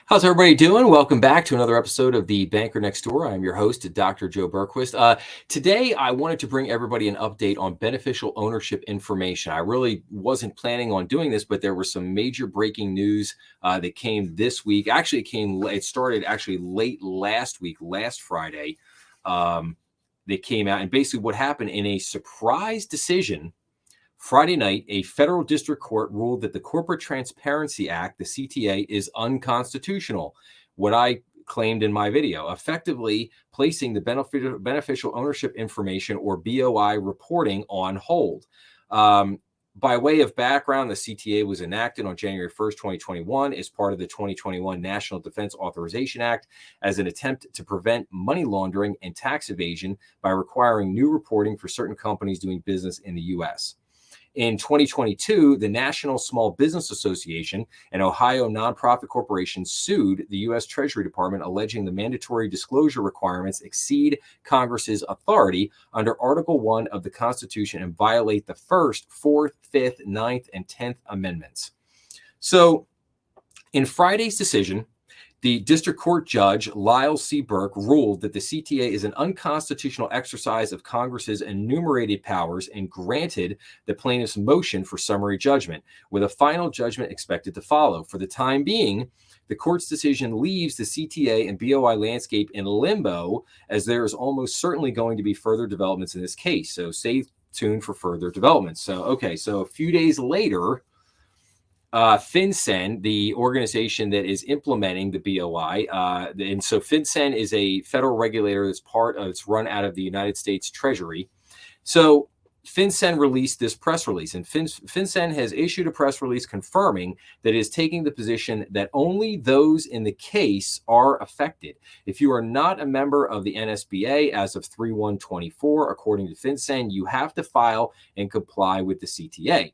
How's everybody doing? Welcome back to another episode of The Banker Next Door. I'm your host, Dr. Joe Berquist. Today, I wanted to bring everybody an update on beneficial ownership information. I really wasn't planning on doing this, but there was some major breaking news that came this week. Actually, it started actually late last week, last Friday. That came out, and basically what happened in a surprise decision Friday night, a federal district court ruled that the Corporate Transparency Act, the CTA, is unconstitutional. What I claimed in my video, effectively placing the beneficial ownership information, or BOI, reporting on hold. By way of background, the CTA was enacted on January 1st, 2021 as part of the 2021 National Defense Authorization Act as an attempt to prevent money laundering and tax evasion by requiring new reporting for certain companies doing business in the U.S. In 2022, the National Small Business Association, an Ohio nonprofit corporation, sued the U.S. Treasury Department, alleging the mandatory disclosure requirements exceed Congress's authority under Article 1 of the Constitution and violate the First, Fourth, Fifth, Ninth, and 10th Amendments. So, in Friday's decision, the district court judge, Lyle C. Burke, ruled that the CTA is an unconstitutional exercise of Congress's enumerated powers and granted the plaintiff's motion for summary judgment, with a final judgment expected to follow. For the time being, the court's decision leaves the CTA and BOI landscape in limbo, as there is almost certainly going to be further developments in this case. So stay tuned for further developments. So a few days later, FinCEN, the organization that is implementing the BOI, and so FinCEN is a federal regulator that's it's run out of the United States Treasury. So FinCEN released this press release, and FinCEN has issued a press release confirming that it is taking the position that only those in the case are affected. If you are not a member of the NSBA as of 3/1/24, according to FinCEN, you have to file and comply with the CTA.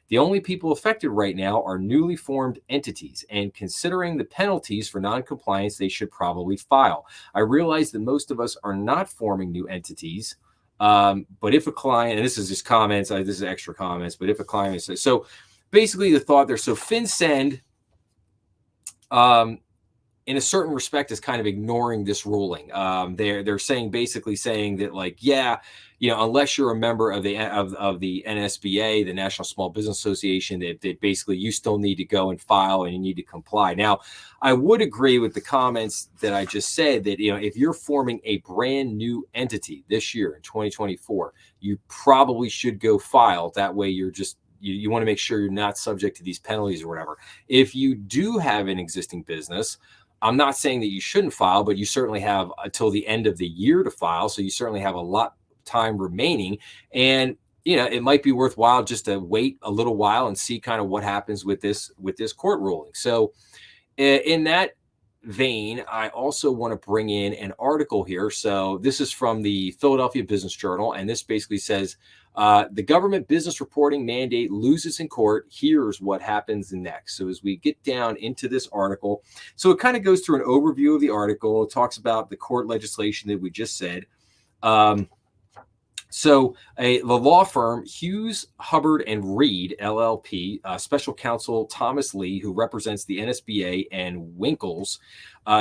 The only people affected right now are newly formed entities, and considering the penalties for noncompliance, they should probably file. I realize that most of us are not forming new entities, but if a client, and this is just comments, this is extra comments, but if a client says, so basically the thought there, so FinCEN, in a certain respect, is kind of ignoring this ruling. They're basically saying that, like, yeah, unless you're a member of the NSBA, the National Small Business Association, that basically you still need to go and file and you need to comply. Now, I would agree with the comments that I just said that, if you're forming a brand new entity this year in 2024, you probably should go file. That way you're just, you want to make sure you're not subject to these penalties or whatever. If you do have an existing business, I'm not saying that you shouldn't file, but you certainly have until the end of the year to file. So you certainly have a lot time remaining, and it might be worthwhile just to wait a little while and see kind of what happens with this court ruling. So in that vein, I also want to bring in an article here. So this is from the Philadelphia Business Journal, and this basically says the government business reporting mandate loses in court. Here's what happens next. So as we get down into this article, so it kind of goes through an overview of the article. It talks about the court legislation that we just said. So the law firm Hughes, Hubbard and Reed, LLP, special counsel Thomas Lee, who represents the NSBA and Winkles,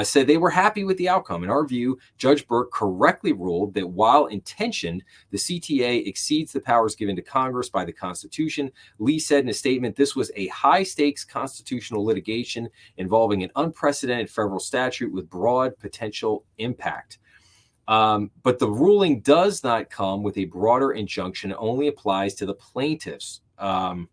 said they were happy with the outcome. In our view, Judge Burke correctly ruled that while intentioned, the CTA exceeds the powers given to Congress by the Constitution. Lee said in a statement, this was a high-stakes constitutional litigation involving an unprecedented federal statute with broad potential impact. But the ruling does not come with a broader injunction. It only applies to the plaintiffs. And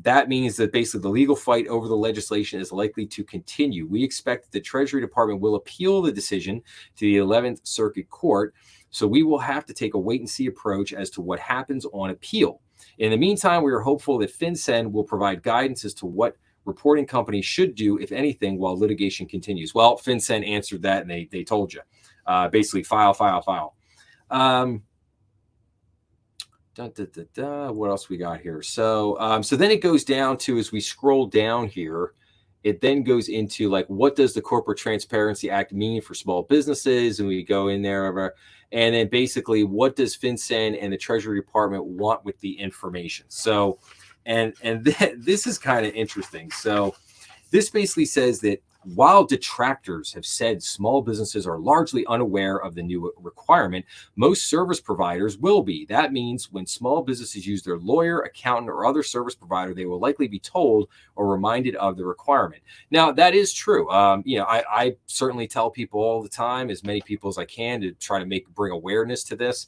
that means that basically the legal fight over the legislation is likely to continue. We expect the Treasury Department will appeal the decision to the 11th Circuit Court. So we will have to take a wait and see approach as to what happens on appeal. In the meantime, we are hopeful that FinCEN will provide guidance as to what reporting companies should do, if anything, while litigation continues. Well, FinCEN answered that, and they told you, basically file. What else we got here? So then it goes down to, as we scroll down here, it then goes into, like, what does the Corporate Transparency Act mean for small businesses? And we go in there, and then basically, what does FinCEN and the Treasury Department want with the information? So, and this is kind of interesting. So This basically says that while detractors have said small businesses are largely unaware of the new requirement, most service providers will be. That means when small businesses use their lawyer, accountant, or other service provider, they will likely be told or reminded of the requirement. Now, that is true. I certainly tell people all the time, as many people as I can, to try to bring awareness to this.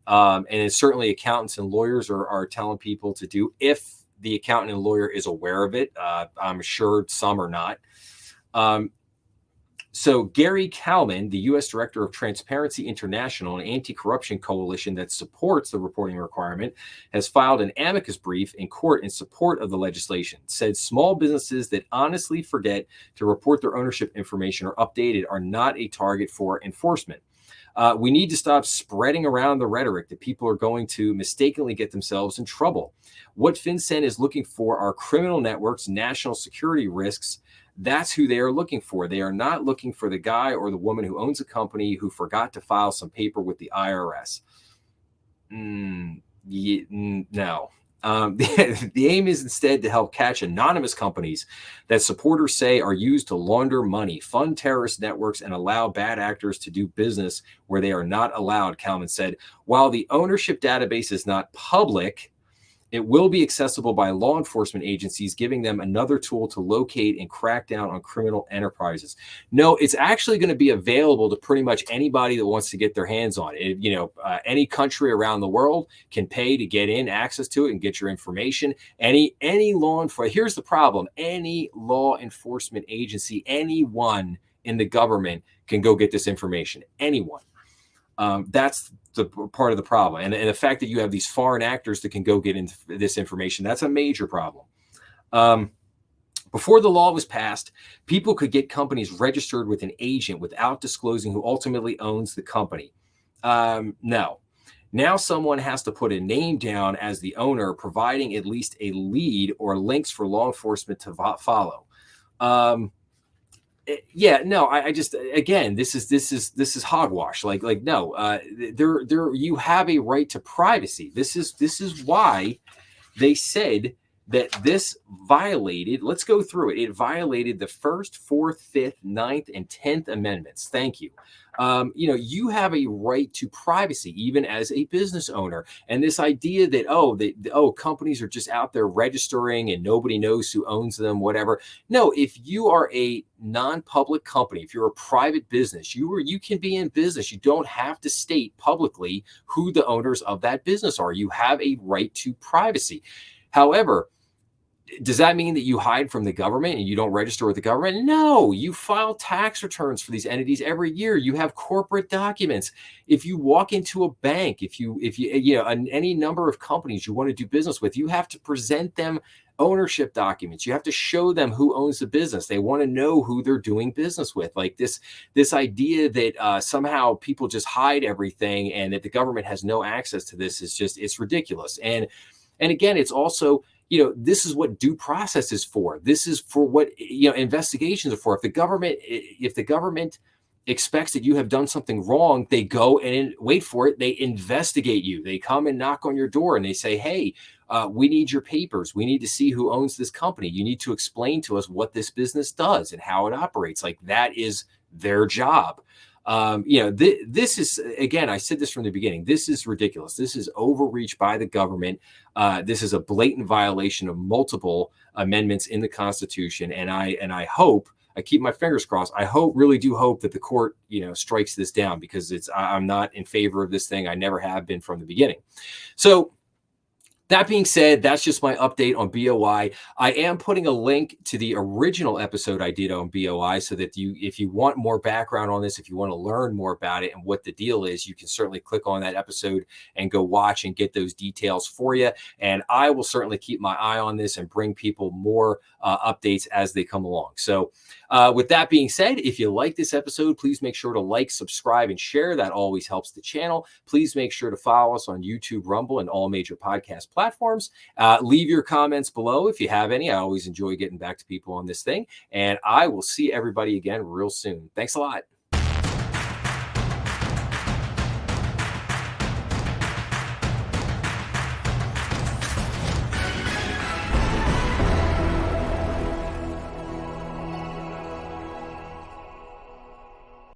And it's certainly accountants and lawyers are telling people to do if the accountant and lawyer is aware of it. I'm sure some are not. So Gary Kalman, the U.S. Director of Transparency International, an anti-corruption coalition that supports the reporting requirement, has filed an amicus brief in court in support of the legislation. Said small businesses that honestly forget to report their ownership information or updated are not a target for enforcement. We need to stop spreading around the rhetoric that people are going to mistakenly get themselves in trouble. What FinCEN is looking for are criminal networks, national security risks. That's who they are looking for. They are not looking for the guy or the woman who owns a company who forgot to file some paper with the IRS. No. The aim is instead to help catch anonymous companies that supporters say are used to launder money, fund terrorist networks, and allow bad actors to do business where they are not allowed, Kalman said. While the ownership database is not public, it will be accessible by law enforcement agencies, giving them another tool to locate and crack down on criminal enterprises. No, it's actually going to be available to pretty much anybody that wants to get their hands on it. Any country around the world can pay to get in access to it and get your information. Any law enforcement. Here's the problem: any law enforcement agency, anyone in the government can go get this information. Anyone. That's the part of the problem. And the fact that you have these foreign actors that can go get into this information, that's a major problem. Before the law was passed, people could get companies registered with an agent without disclosing who ultimately owns the company. No. Now someone has to put a name down as the owner, providing at least a lead or links for law enforcement to follow. I just, again, this is hogwash. No, you have a right to privacy. This is why they said that this violated, let's go through it. It violated the 1st, 4th, 5th, 9th, and 10th Amendments. Thank you. You have a right to privacy, even as a business owner. And this idea that, companies are just out there registering and nobody knows who owns them, whatever. No, if you are a non-public company, if you're a private business, you can be in business. You don't have to state publicly who the owners of that business are. You have a right to privacy. However, does that mean that you hide from the government and you don't register with the government? No, you file tax returns for these entities every year. You have corporate documents. If you walk into a bank, if you any number of companies you want to do business with, you have to present them ownership documents. You have to show them who owns the business. They want to know who they're doing business with. Like this idea that somehow people just hide everything and that the government has no access to this it's ridiculous. And again, it's also, this is what due process is for. This is for what, investigations are for. If the government expects that you have done something wrong, they go and wait for it. They investigate you. They come and knock on your door and they say, hey, we need your papers. We need to see who owns this company. You need to explain to us what this business does and how it operates. Like, that is their job. This is, again, I said this from the beginning, this is ridiculous. This is overreach by the government. This is a blatant violation of multiple amendments in the Constitution. And I hope, I keep my fingers crossed. I really do hope that the court, strikes this down, because I'm not in favor of this thing. I never have been from the beginning. So, that being said, that's just my update on BOI. I am putting a link to the original episode I did on BOI so that if you want more background on this, if you want to learn more about it and what the deal is, you can certainly click on that episode and go watch and get those details for you. And I will certainly keep my eye on this and bring people more updates as they come along. So with that being said, if you like this episode, please make sure to like, subscribe, and share. That always helps the channel. Please make sure to follow us on YouTube, Rumble, and all major podcast platforms. Leave your comments below if you have any. I always enjoy getting back to people on this thing. And I will see everybody again real soon. Thanks a lot.